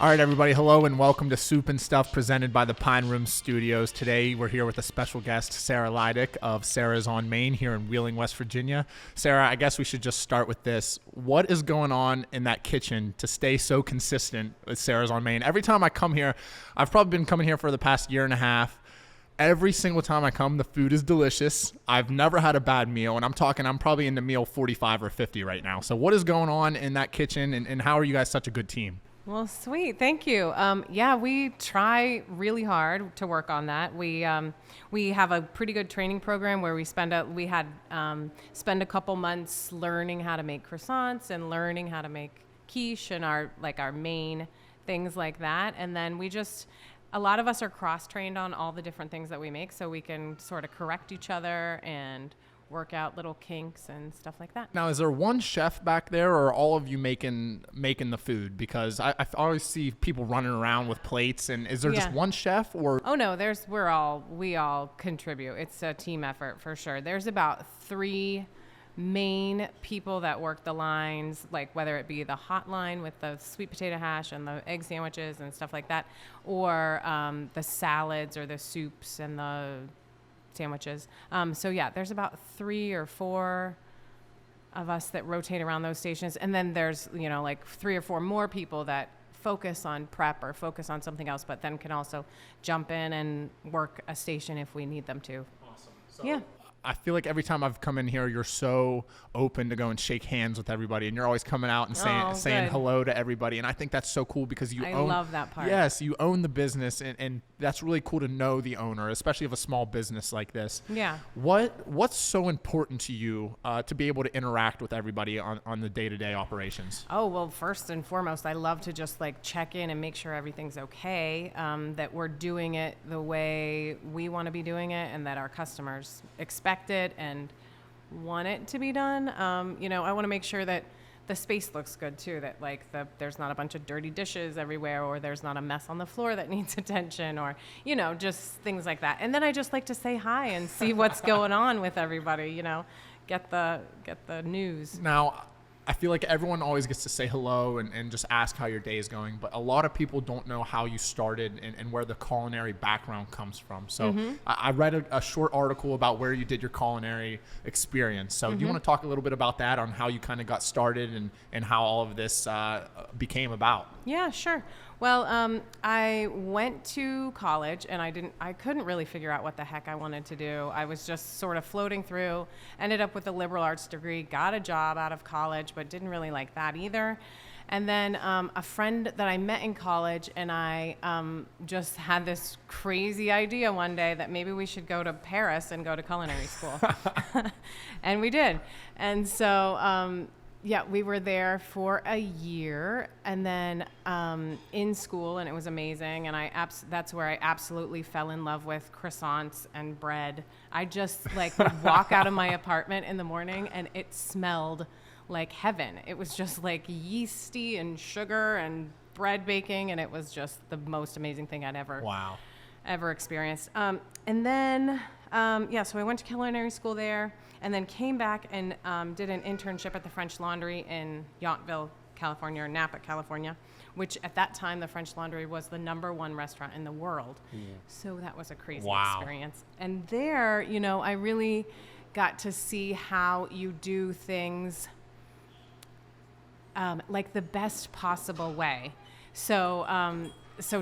All right, everybody. Hello and welcome to Soup and Stuff presented by the Pine Room Studios. Today, we're here with a special guest, Sarah Lydick of Sarah's on Main here in Wheeling, West Virginia. Sarah, I guess we should just start with this. What is going on in that kitchen to stay so consistent with Sarah's on Main? Every time I come here, I've probably been coming here for the past year and a half. Every single time I come, the food is delicious. I've never had a bad meal, and I'm probably in the meal 45 or 50 right now. So what is going on in that kitchen, and how are you guys such a good team? Well, sweet. Thank you. Yeah, we try really hard to work on that. We have a pretty good training program where we spend a couple months learning how to make croissants and learning how to make quiche and our main things like that. And then a lot of us are cross-trained on all the different things that we make, so we can sort of correct each other and work out little kinks and stuff like that. Now, is there one chef back there, or are all of you making the food? Because I always see people running around with plates, and is there just one chef, or? Oh no, we all contribute. It's a team effort for sure. There's about 3 main people that work the lines, like whether it be the hot line with the sweet potato hash and the egg sandwiches and stuff like that, or the salads or the soups and the sandwiches. There's about 3 or 4 of us that rotate around those stations. And then there's, 3 or 4 more people that focus on prep or focus on something else, but then can also jump in and work a station if we need them to. Awesome. Yeah. I feel like every time I've come in here, you're so open to go and shake hands with everybody, and you're always coming out and saying hello to everybody. And I think that's so cool because I love that part. Yes, you own the business, and that's really cool to know the owner, especially of a small business like this. Yeah. What's so important to you to be able to interact with everybody on the day-to-day operations? Oh, well, first and foremost, I love to just check in and make sure everything's okay, that we're doing it the way we want to be doing it, and that our customers expect it and want it to be done. I want to make sure that the space looks good too, that there's not a bunch of dirty dishes everywhere, or there's not a mess on the floor that needs attention, or just things like that. And then I just like to say hi and see what's going on with everybody, get the news. Now, I feel like everyone always gets to say hello and just ask how your day is going, but a lot of people don't know how you started and where the culinary background comes from. So I read a short article about where you did your culinary experience. So do you want to talk a little bit about that, on how you kind of got started and how all of this became about? Yeah, sure. Well, I went to college, and I couldn't really figure out what the heck I wanted to do. I was just sort of floating through, ended up with a liberal arts degree, got a job out of college, but didn't really like that either. And then a friend that I met in college and I just had this crazy idea one day that maybe we should go to Paris and go to culinary school. And we did. And so we were there for a year, and then in school, and it was amazing. And that's where I absolutely fell in love with croissants and bread. I just would walk out of my apartment in the morning, and it smelled like heaven. It was just yeasty and sugar and bread baking, and it was just the most amazing thing I'd ever experienced. And then so I went to culinary school there, and then came back and did an internship at the French Laundry in Yountville, California, or Napa, California, which at that time the French Laundry was the #1 restaurant in the world. So that was a crazy experience. And there, I really got to see how you do things the best possible way. So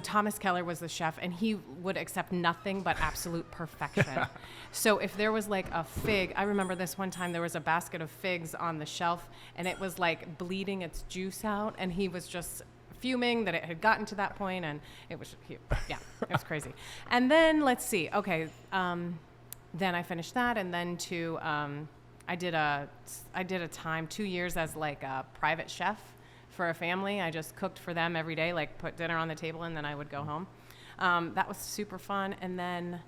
Thomas Keller was the chef, and he would accept nothing but absolute perfection. So if there was a fig, I remember this one time there was a basket of figs on the shelf, and it was bleeding its juice out, and he was just fuming that it had gotten to that point, and it was crazy. And then let's see, okay, then I finished that, and then I did a time 2 years as a private chef for a family. I just cooked for them every day, put dinner on the table, and then I would go home. That was super fun. And then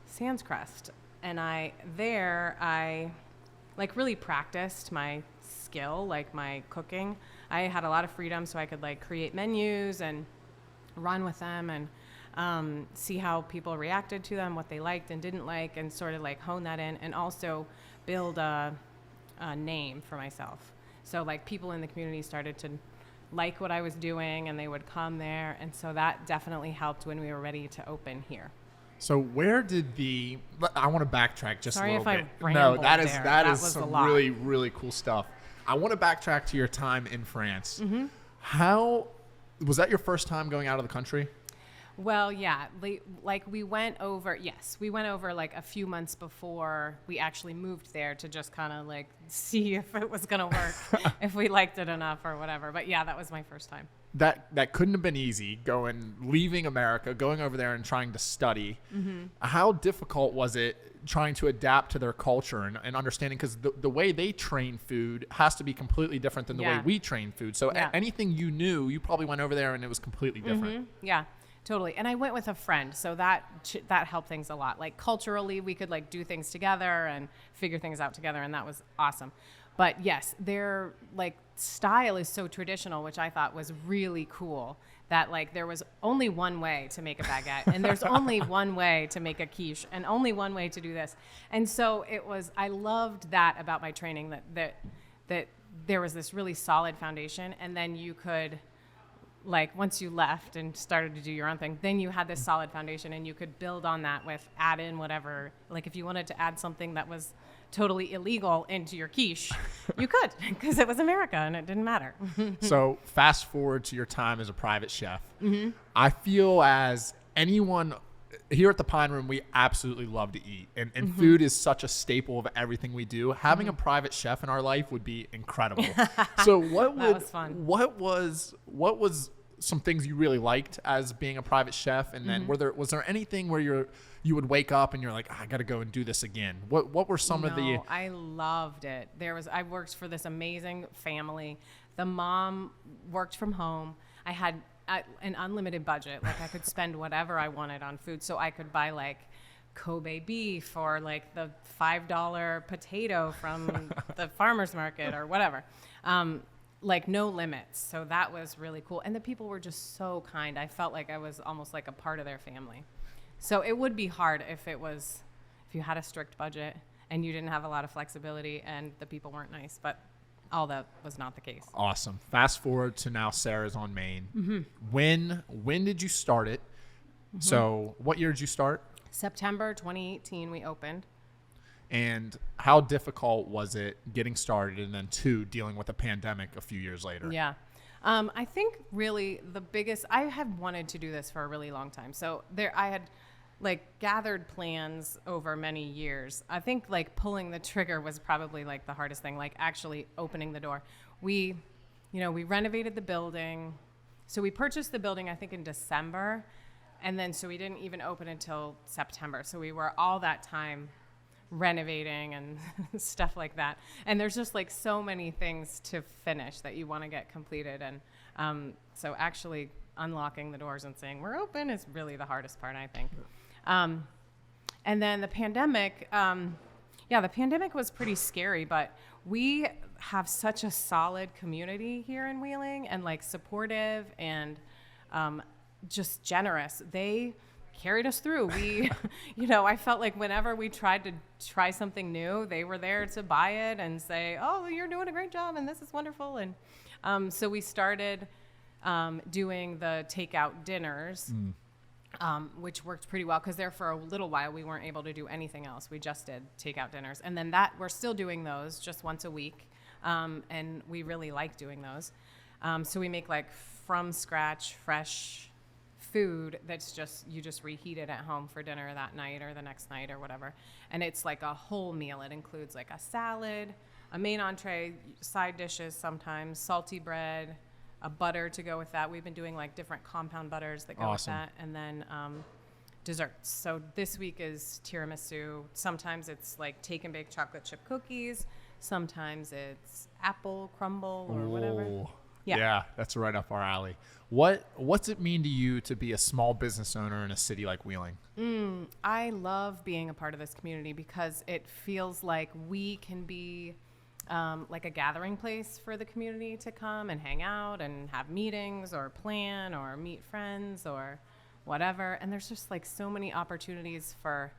Sands Crest, and I really practiced my skill, my cooking. I had a lot of freedom, so I could create menus and run with them and see how people reacted to them, what they liked and didn't like, and sort of hone that in, and also build a name for myself. So people in the community started to like what I was doing, and they would come there. And so that definitely helped when we were ready to open here. So where did I want to backtrack just Sorry a little bit. if I No, rambled that is there. that That is was a some lot. really, really cool stuff. I want to backtrack to your time in France. Mm-hmm. How was that your first time going out of the country? Well, yeah, like we went over like a few months before we actually moved there to just kind of like see if it was going to work, if we liked it enough or whatever. But yeah, that was my first time. That couldn't have been easy, leaving America, going over there and trying to study. Mm-hmm. How difficult was it trying to adapt to their culture and understanding, because the way they train food has to be completely different than the way we train food. So anything you knew, you probably went over there and it was completely different. Mm-hmm. Yeah. Totally. And I went with a friend, so that helped things a lot. Like culturally, we could like do things together and figure things out together, and that was awesome. But yes, their like style is so traditional, which I thought was really cool, that like there was only one way to make a baguette, and there's only one way to make a quiche, and only one way to do this. And so I loved that about my training, that there was this really solid foundation, and then you could, like once you left and started to do your own thing, then you had this solid foundation, and you could build on that add in whatever. Like if you wanted to add something that was totally illegal into your quiche, you could, because it was America and it didn't matter. So fast forward to your time as a private chef. Mm-hmm. I feel as anyone here at the Pine Room, we absolutely love to eat, and mm-hmm. food is such a staple of everything we do. Having mm-hmm. a private chef in our life would be incredible. So that was fun. What was some things you really liked as being a private chef, and then mm-hmm. was there anything where you would wake up and you're like, I got to go and do this again? What were some of the? I loved it. I worked for this amazing family. The mom worked from home. I had an unlimited budget. Like I could spend whatever I wanted on food. So I could buy like Kobe beef or like the $5 potato from the farmer's market or whatever. Like no limits. So that was really cool. And the people were just so kind. I felt like I was almost like a part of their family. So it would be hard if you had a strict budget and you didn't have a lot of flexibility and the people weren't nice, but all that was not the case. Awesome. Fast forward to now Sarah's on Main. Mm-hmm. When did you start it? Mm-hmm. So what year did you start? September 2018 we opened. And how difficult was it getting started, and then dealing with a pandemic a few years later? Yeah. I think really I had wanted to do this for a really long time. So I had like gathered plans over many years. I think like pulling the trigger was probably like the hardest thing, like actually opening the door. We renovated the building. So we purchased the building, I think in December. And then, so we didn't even open until September. So we were all that time renovating and stuff like that. And there's just like so many things to finish that you want to get completed. And so actually unlocking the doors and saying we're open is really the hardest part, I think. And then the pandemic, the pandemic was pretty scary, but we have such a solid community here in Wheeling, and like supportive and just generous. They carried us through. We, I felt like whenever we tried to try something new, they were there to buy it and say, oh, you're doing a great job and this is wonderful. And so we started doing the takeout dinners, which worked pretty well, because there for a little while we weren't able to do anything else. We just did takeout dinners. And then we're still doing those just once a week. And we really like doing those. So we make like from scratch, fresh food that's you just reheat it at home for dinner that night or the next night or whatever. And it's like a whole meal. It includes like a salad, a main entree, side dishes sometimes, salty bread, a butter to go with that. We've been doing like different compound butters that go with that. And then desserts. So this week is tiramisu. Sometimes it's like take and bake chocolate chip cookies. Sometimes it's apple crumble or whatever. Yeah, that's right up our alley. What's it mean to you to be a small business owner in a city like Wheeling? I love being a part of this community because it feels like we can be like a gathering place for the community to come and hang out and have meetings or plan or meet friends or whatever. And there's just like so many opportunities for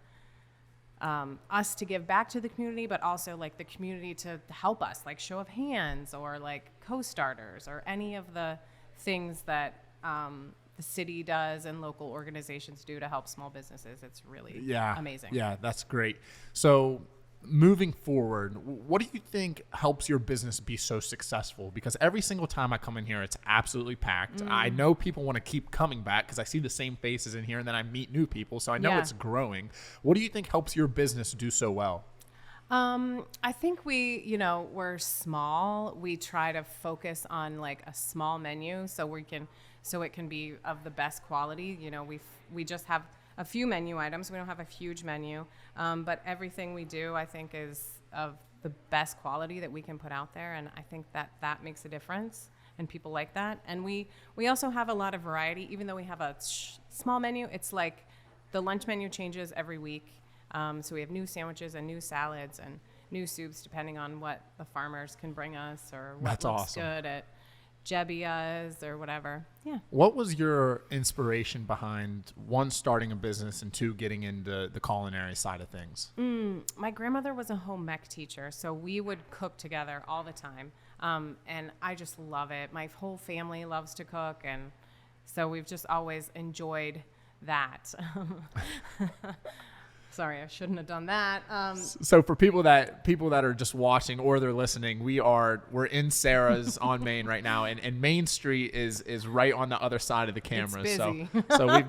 us to give back to the community, but also like the community to help us, like show of hands or like co-starters or any of the things that the city does and local organizations do to help small businesses. It's really amazing. Yeah, that's great. So moving forward, what do you think helps your business be so successful? Because every single time I come in here, it's absolutely packed. I know people want to keep coming back because I see the same faces in here, and then I meet new people, so I know it's growing. What do you think helps your business do so well? I think we're small. We try to focus on like a small menu so it can be of the best quality. We just have a few menu items. We don't have a huge menu, but everything we do, I think, is of the best quality that we can put out there, and I think that makes a difference, and people like that. And we also have a lot of variety. Even though we have a small menu, it's like the lunch menu changes every week. So we have new sandwiches and new salads and new soups, depending on what the farmers can bring us or what looks good at Jebbia's or whatever. Yeah. What was your inspiration behind, one, starting a business, and two, getting into the culinary side of things? My grandmother was a home ec teacher, so we would cook together all the time. And I just love it. My whole family loves to cook, and so we've just always enjoyed that. Sorry, I shouldn't have done that. So for people that are just watching or they're listening, we're in Sarah's on Main right now, and Main Street is right on the other side of the camera. It's busy. So we've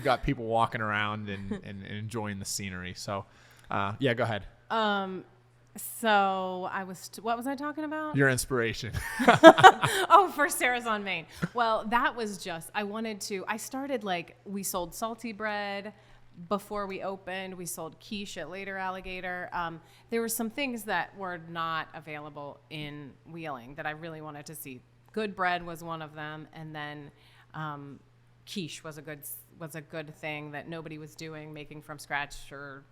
got people walking around and enjoying the scenery. So yeah, go ahead. So what was I talking about? Your inspiration. Oh, for Sarah's on Main. Well, that was just, I started we sold salty bread. Before we opened, we sold quiche at Later Alligator. There were some things that were not available in Wheeling that I really wanted to see. Good bread was one of them, and then quiche was a good thing that nobody was doing, making from scratch, or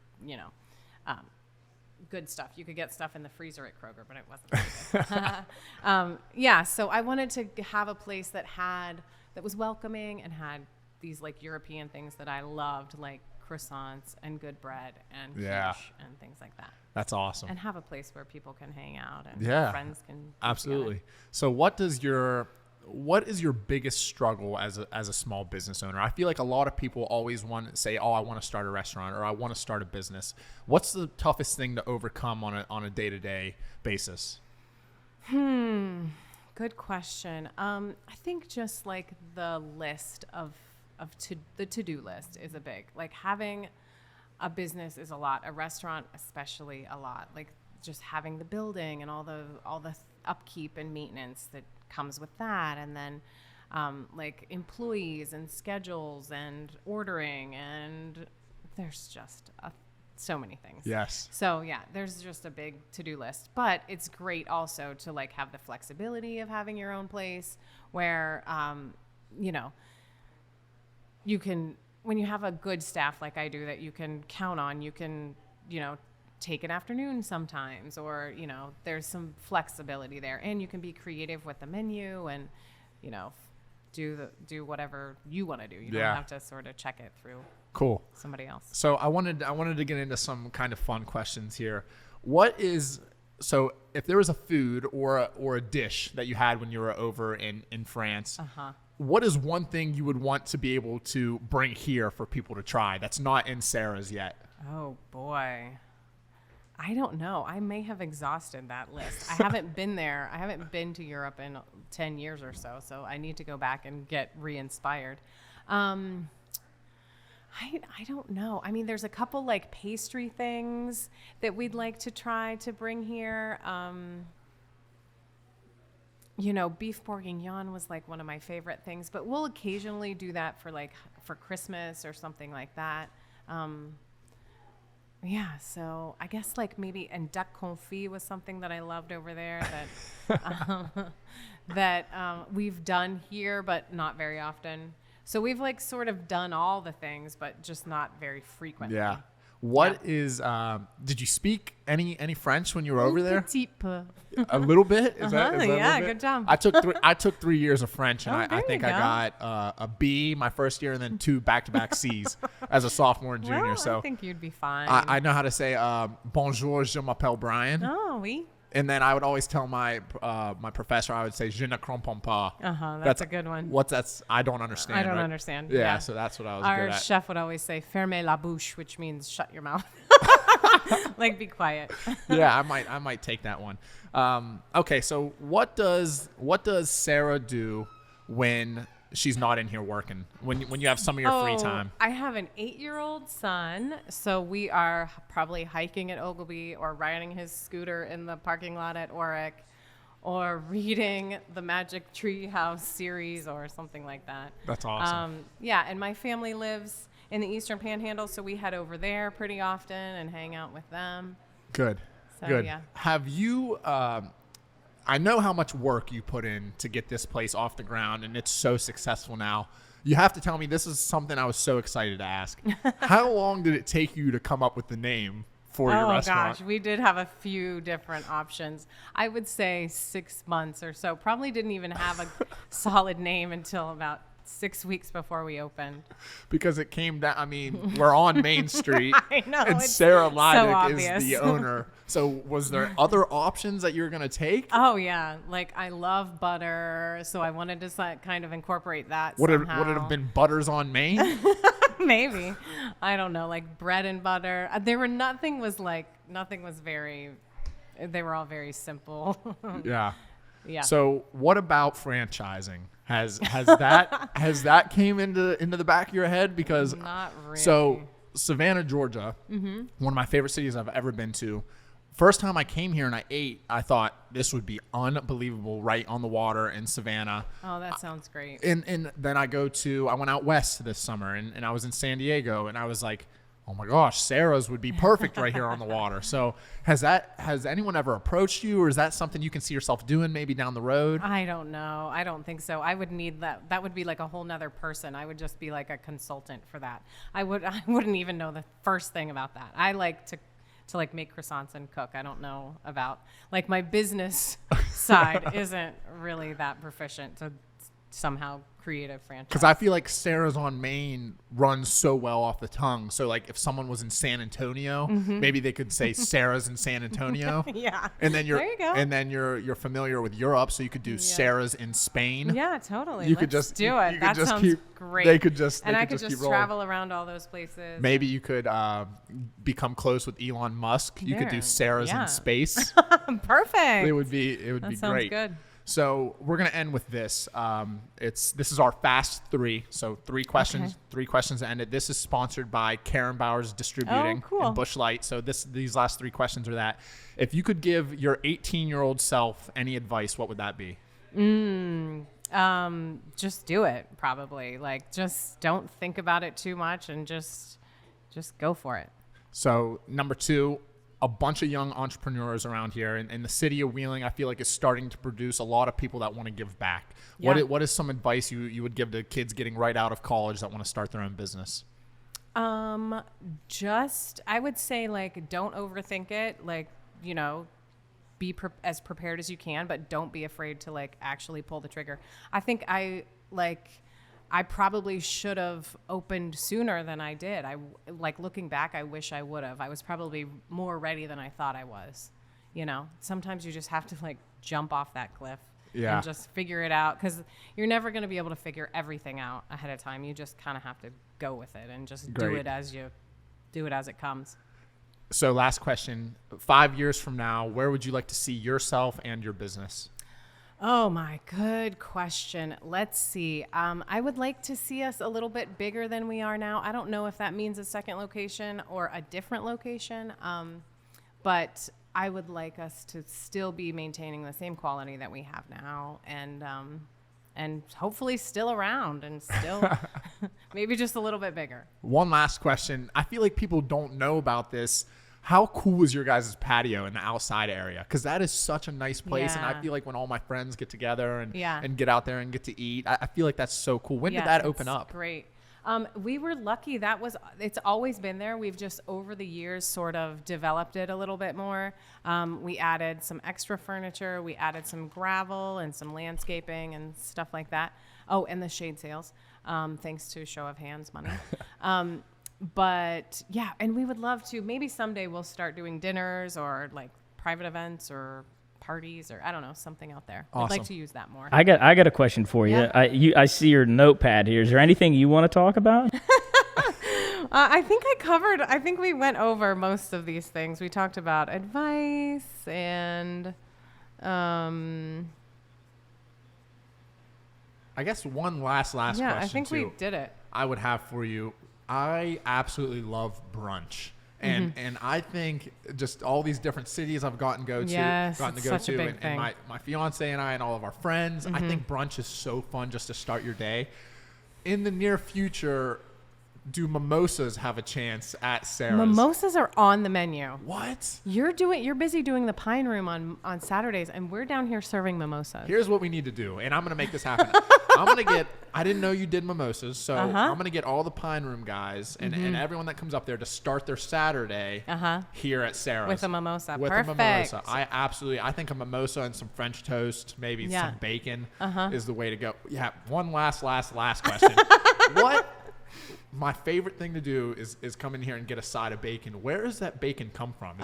good stuff. You could get stuff in the freezer at Kroger, but it wasn't very good. Yeah, so I wanted to have a place that was welcoming and had these European things that I loved, like croissants and good bread and quiche and things like that. That's awesome. And have a place where people can hang out and friends can absolutely. Together. So what is your biggest struggle as a small business owner? I feel like a lot of people always want to say, "Oh, I want to start a restaurant," or "I want to start a business." What's the toughest thing to overcome on a day-to-day basis? Good question. I think just the list the to-do list is a big, having a business is a lot, a restaurant especially a lot, just having the building and all the upkeep and maintenance that comes with that, and then employees and schedules and ordering, and there's just so many things. Yes. So yeah, there's just a big to-do list, but it's great also to have the flexibility of having your own place where you can, when you have a good staff like I do that you can count on, you can, take an afternoon sometimes, or, there's some flexibility there, and you can be creative with the menu and, do whatever you want to do. You don't have to sort of check it through somebody else. So I wanted to get into some kind of fun questions here. So if there was a food or a dish that you had when you were over in France, what is one thing you would want to be able to bring here for people to try that's not in Sarah's yet? Oh, boy. I don't know. I may have exhausted that list. I haven't been there. I haven't been to Europe in 10 years or so I need to go back and get re-inspired. I don't know. I mean, there's a couple pastry things that we'd like to try to bring here. Beef bourguignon was one of my favorite things, but we'll occasionally do that for Christmas or something like that. Yeah, so I guess maybe, and duck confit was something that I loved over there that we've done here, but not very often. So we've sort of done all the things, but just not very frequently. Yeah. What is? Did you speak any French when you were over there? Petit peu. A little bit. Is that a Yeah, little bit? good job. I took 3 years of French, and I there think you I go. got a B my first year, and then 2 back-to-back C's as a sophomore and junior. Well, So I think you'd be fine. I know how to say bonjour, je m'appelle Brian. Oh, oui. And then I would always tell my my professor, I would say, je ne comprends pas. That's a good one. What's that's? I don't understand. I don't right? understand. Yeah, Yeah. so that's what I was Our good at. chef would always say "fermez la bouche," which means shut your mouth. Like, be quiet. Yeah, I might take that one. Okay, so what does Sarah do when she's not in here working? When you have some of your free time? I have an 8-year-old son, so we are probably hiking at Ogilvy or riding his scooter in the parking lot at Oric or reading the Magic Tree House series or something like that. That's awesome. Yeah, and my family lives in the Eastern Panhandle, so we head over there pretty often and hang out with them. Good. So, Good. yeah. Have you? I know how much work you put in to get this place off the ground, and it's so successful now. You have to tell me, this is something I was so excited to ask. How long did it take you to come up with the name for your restaurant? Gosh, we did have a few different options. I would say 6 months or so. Probably didn't even have a solid name until about 6 weeks before we opened. Because it came down. I mean, we're on Main Street, I know, and it's Sarah so Lydick is obvious. the owner. So, was there other options that you were gonna take? Oh yeah, like I love butter, so I wanted to kind of incorporate that Would somehow. it have been Butters on Main? Maybe, I don't know, like bread and butter. Nothing was very. They were all very simple. Yeah. Yeah. So, what about franchising? Has that came into the back of your head? Because Not really. So Savannah, Georgia, one of my favorite cities I've ever been to. First time I came here and I ate, I thought this would be unbelievable, right on the water in Savannah. Oh, that sounds great. And then I went out west this summer and I was in San Diego and I was like, oh my gosh, Sarah's would be perfect right here on the water. So has anyone ever approached you, or is that something you can see yourself doing maybe down the road? I don't know. I don't think so. I would need that. That would be like a whole nother person. I would just be like a consultant for that. I wouldn't even know the first thing about that. I like to like make croissants and cook. I don't know about like my business side isn't really that proficient to somehow create a franchise. Because I feel like Sarah's on Main runs so well off the tongue. So like if someone was in San Antonio, maybe they could say Sarah's in San Antonio. Yeah. And then There you go. and then you're familiar with Europe, so you could do Sarah's in Spain. Yeah, totally. You Let's could just do it. you That could just sounds great. They could just and they I could could keep just rolling. travel around all those places. Maybe you could become close with Elon Musk. You could do There. Sarah's Yeah. in space. Perfect. It would be that be sounds great. good. So we're gonna end with this. This is our fast 3. So 3 questions. Okay. 3 questions to end it. This is sponsored by Karen Bowers Distributing cool. and Busch Light. So these last 3 questions are that. If you could give your 18-year-old self any advice, what would that be? Just do it, probably. Like, just don't think about it too much and just go for it. So number 2, a bunch of young entrepreneurs around here in the city of Wheeling, I feel like is starting to produce a lot of people that want to give back. Yeah. What is some advice you would give to kids getting right out of college that want to start their own business? I would say, like, don't overthink it. Like, be as prepared as you can, but don't be afraid to like actually pull the trigger. I think I probably should have opened sooner than I did. Looking back, I wish I would have. I was probably more ready than I thought I was. Sometimes you just have to like jump off that cliff and just figure it out, because you're never going to be able to figure everything out ahead of time. You just kind of have to go with it and just do it as it comes. So last question, 5 years from now, where would you like to see yourself and your business? Oh my, good question. Let's see. I would like to see us a little bit bigger than we are now. I don't know if that means a second location or a different location, but I would like us to still be maintaining the same quality that we have now, and hopefully still around and still maybe just a little bit bigger. One last question. I feel like people don't know about this. How cool is your guys' patio in the outside area? Because that is such a nice place. And I Yeah. feel like when all my friends get together and Yeah. get out there and get to eat, I feel like that's so cool. When did that open it's up? Great. We were lucky. It's always been there. We've just over the years sort of developed it a little bit more. We added some extra furniture. We added some gravel and some landscaping and stuff like that. Oh, and the shade sails, thanks to show of hands money. But yeah, and we would love to, maybe someday we'll start doing dinners or like private events or parties or I don't know, something out there. Awesome. I'd like to use that more. I got a question for you. Yeah. I see your notepad here. Is there anything you want to talk about? I think we went over most of these things. We talked about advice and I guess one last question. yeah, I think we did it. I would have for you. I absolutely love brunch. And I think just all these different cities I've gotten to go to, and my fiance and I and all of our friends, I think brunch is so fun just to start your day. In the near future, do mimosas have a chance at Sarah's? Mimosas are on the menu. What? You're busy doing the Pine Room on Saturdays, and we're down here serving mimosas. Here's what we need to do, and I'm going to make this happen. I didn't know you did mimosas, so I'm going to get all the Pine Room guys and everyone that comes up there to start their Saturday here at Sarah's. With a mimosa. Perfect. A mimosa. I I think a mimosa and some French toast, maybe some bacon is the way to go. Yeah, one last question. What? My favorite thing to do is come in here and get a side of bacon. Where does that bacon come from?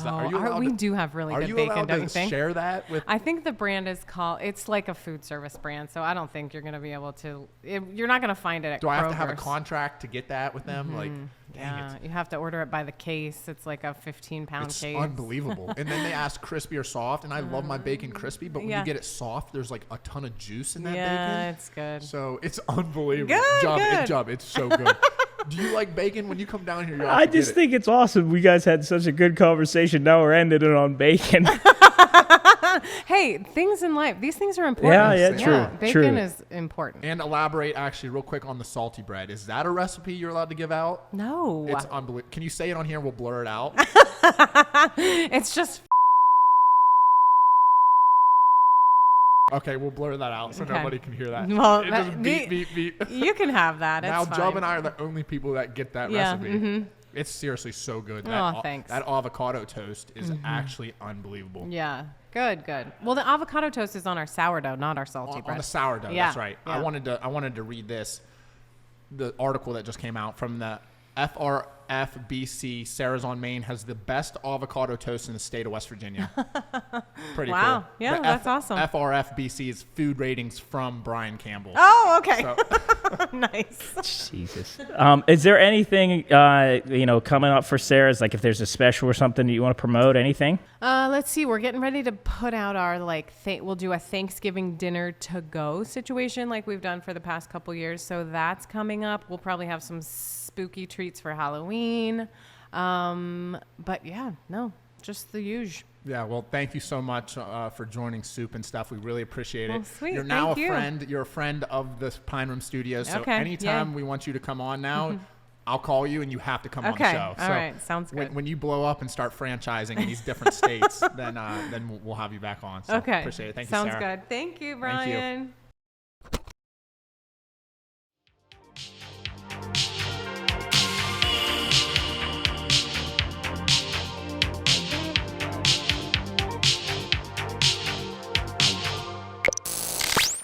We do have really good bacon, don't you think? Share that with? I think the brand is it's like a food service brand, so I don't think you're going to be able to. You're not going to find it at Kroger's. Do I have to have a contract to get that with them? Like, dang it. You have to order it by the case. It's like a 15-pound case. It's unbelievable. And then they ask crispy or soft, and I love my bacon crispy, but when you get it soft, there's like a ton of juice in that bacon. Yeah, it's good. So it's unbelievable. Good. It's so good. Do you like bacon when you come down here? I just think it's awesome. We guys had such a good conversation. Now we're ending it on bacon. Hey, things in life. These things are important. True. Bacon is important. And elaborate actually real quick on the salty bread. Is that a recipe you're allowed to give out? No. It's unbelievable. Can you say it on here? We'll blur it out. It's just. Okay, we'll blur that out so nobody can hear that. Well, it just beep. You can have that. Now, it's Jub fine. and I are the only people that get that recipe. It's seriously so good. Thanks. That avocado toast is actually unbelievable. Yeah. Good. Well, the avocado toast is on our sourdough, not our salty bread. On the sourdough, Yeah. That's right. Yeah. I wanted to read the article that just came out from the FRFBC. Sarah's on Main has the best avocado toast in the state of West Virginia. Pretty cool. Wow. Yeah, that's awesome. FRFBC is food ratings from Brian Campbell. Oh, okay. So, nice. Jesus. Is there anything coming up for Sarah's? Like if there's a special or something that you want to promote? Anything? Let's see. We're getting ready to put out our we'll do a Thanksgiving dinner to go situation like we've done for the past couple years. So that's coming up. We'll probably have some spooky treats for Halloween. But yeah, no, just the usual. Yeah, well, thank you so much for joining Soup and Stuff. We really appreciate it. Well, sweet. You're now Thank you. Friend. You're a friend of the Pine Room Studios. So Okay, anytime we want you to come on now, I'll call you and you have to come on the show. All right. Sounds good. When you blow up and start franchising in these different states, then we'll have you back on. So Okay. appreciate it. Thank you, Sounds Sarah. good. Thank you, Brian. Thank you.